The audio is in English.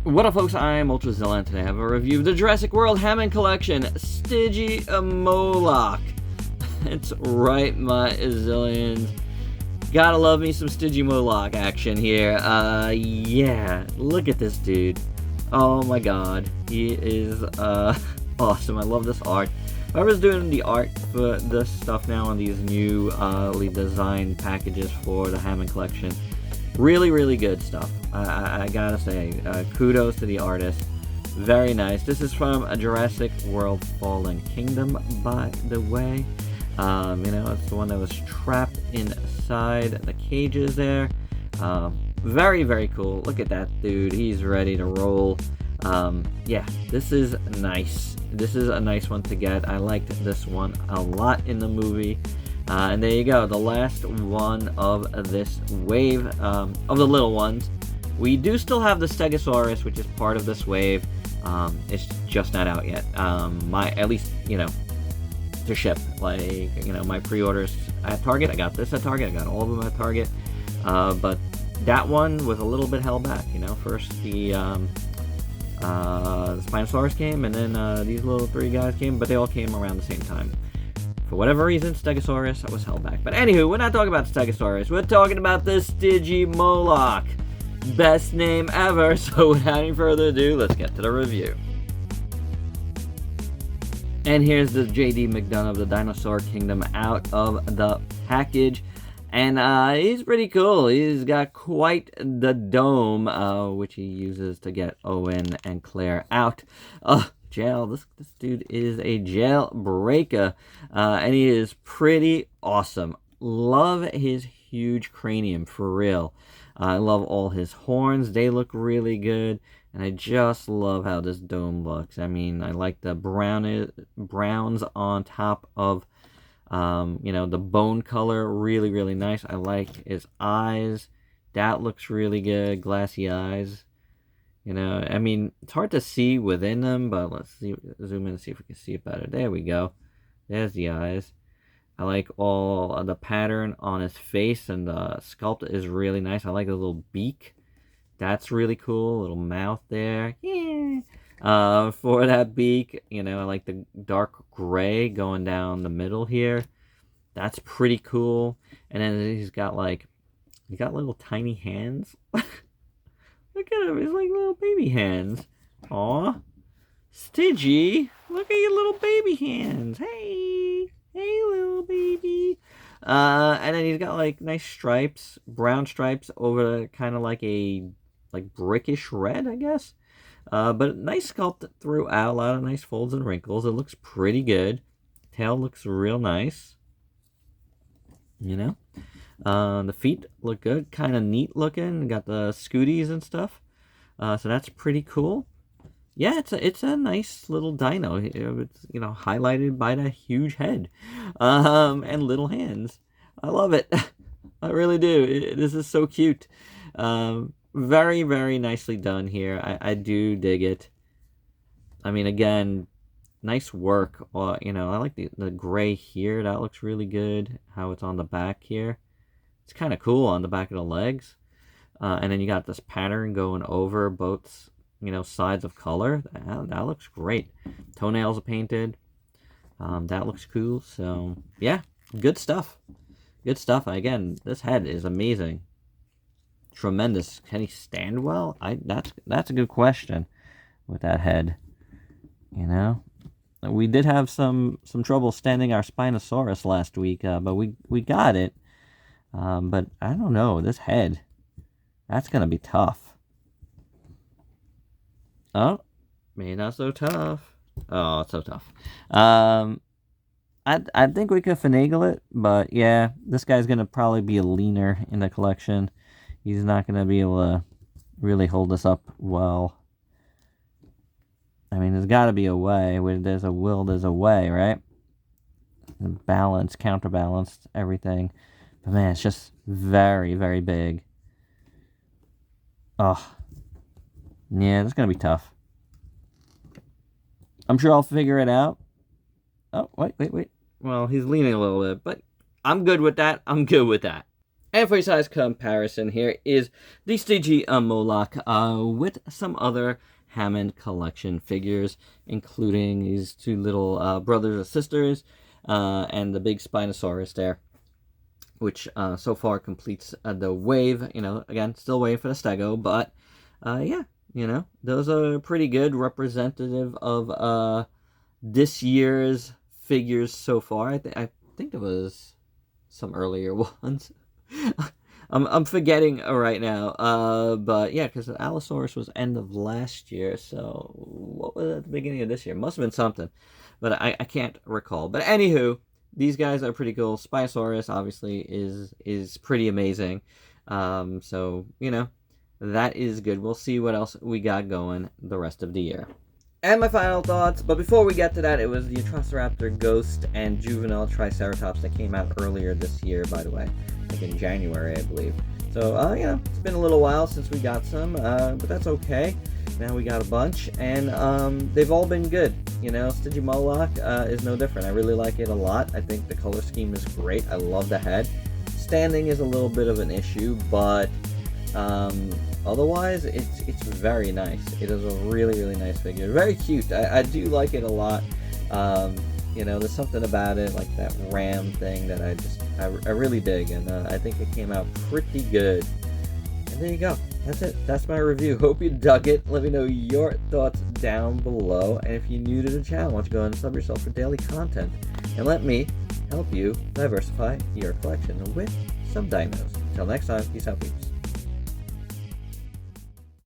What up, folks? I'm ultrazillatoys, and today I have a review of the Jurassic World Hammond Collection, STYGIMOLOCH. It's right, my zillions. Gotta love me some STYGIMOLOCH action here. Yeah, look at this dude. Oh my god, he is, awesome. I love this art. Whoever's doing the art for this stuff now on these newly designed packages for the Hammond Collection, really good stuff. I gotta say, kudos to the artist. Very nice. This is from a Jurassic World Fallen Kingdom, by the way. You know, it's the one that was trapped inside the cages there. Very cool. Look at that dude. He's ready to roll. Yeah, this is nice. This is a nice one to get. I liked this one a lot in the movie. And there you go, the last one of this wave of the little ones. We do still have the Stegosaurus, which is part of this wave. It's just not out yet. At least, you know, to ship. Like, you know, my pre-orders at Target. I got this at Target. I got all of them at Target. But that one was a little bit held back. You know, first the Spinosaurus came, and then these little three guys came, but they all came around the same time. For whatever reason, Stegosaurus was held back. But anywho, we're not talking about Stegosaurus. We're talking about the STYGIMOLOCH. Best name ever. So without any further ado, let's get to the review. And here's the J.D. McDonough of the Dinosaur Kingdom out of the package. And he's pretty cool. He's got quite the dome, which he uses to get Owen and Claire out. Jail. This dude is a jailbreaker, and he is pretty awesome. Love his huge cranium, for real. I love all his horns. They look really good, and I just love how this dome looks. I mean, I like the browns on top of, you know, the bone color. Really nice. I like his eyes. That looks really good. Glassy eyes. You know, I mean, it's hard to see within them, but let's see, zoom in and see if we can see it better. There we go. There's the eyes. I like all of the pattern on his face, and the sculpt is really nice. I like the little beak. That's really cool. Little mouth there. Yeah. For that beak, you know, I like the dark gray going down the middle here. That's pretty cool. And then he's got little tiny hands. Look at him, he's like little baby hands. Aw. Styggy, look at your little baby hands. Hey little baby. And then he's got like nice stripes, brown stripes over kind of like a brickish red, I guess. But nice sculpt throughout, a lot of nice folds and wrinkles. It looks pretty good. Tail looks real nice. You know? The feet look good, kind of neat looking. Got the scooties and stuff, so that's pretty cool. Yeah, it's a nice little dino. It's, you know, highlighted by the huge head, and little hands. I love it. I really do. This is so cute. Very nicely done here. I do dig it. I mean, again, nice work. You know, I like the gray here. That looks really good. How it's on the back here. It's kind of cool on the back of the legs. And then you got this pattern going over both, you know, sides of color. That looks great. Toenails are painted. That looks cool. So, yeah, good stuff. Good stuff. Again, this head is amazing. Tremendous. Can he stand well? That's a good question with that head. You know? We did have some trouble standing our Spinosaurus last week, but we got it. But I don't know, this head, that's gonna be tough. Oh, maybe not so tough. Oh, it's so tough. I think we could finagle it, but yeah, this guy's gonna probably be leaner in the collection. He's not gonna be able to really hold us up well. I mean, there's got to be a way. Where there's a will, there's a way, right? Balance, counterbalanced, everything. But man, it's just very big. Oh. Yeah, that's going to be tough. I'm sure I'll figure it out. Oh, wait. Well, he's leaning a little bit, but I'm good with that. And for your size comparison, here is the STYGIMOLOCH with some other Hammond Collection figures, including these two little brothers or sisters, and the big Spinosaurus there, which so far completes the wave. You know, again, still waiting for the Stego, but yeah, you know, those are pretty good, representative of this year's figures so far. I think it was some earlier ones. I'm forgetting right now, but yeah, because Allosaurus was end of last year, so what was at the beginning of this year? Must have been something, but I can't recall. But anywho, these guys are pretty cool. Spinosaurus obviously is pretty amazing, so you know, that is good. We'll see what else we got going the rest of the year. And my final thoughts, but before we get to that, it was the Atrociraptor Ghost and Juvenile Triceratops that came out earlier this year, by the way. Like in January, I believe. So, you know, it's been a little while since we got some, but that's okay. Now we got a bunch, and they've all been good. You know, STYGIMOLOCH is no different. I really like it a lot. I think the color scheme is great. I love the head. Standing is a little bit of an issue, but otherwise, it's very nice. It is a really, really nice figure. Very cute. I do like it a lot. You know, there's something about it, like that ram thing, that I really dig, and I think it came out pretty good. And there you go. That's it. That's my review. Hope you dug it. Let me know your thoughts down below. And if you're new to the channel, why don't you go and sub yourself for daily content, and let me help you diversify your collection with some dinos. Until next time, peace out, peeps.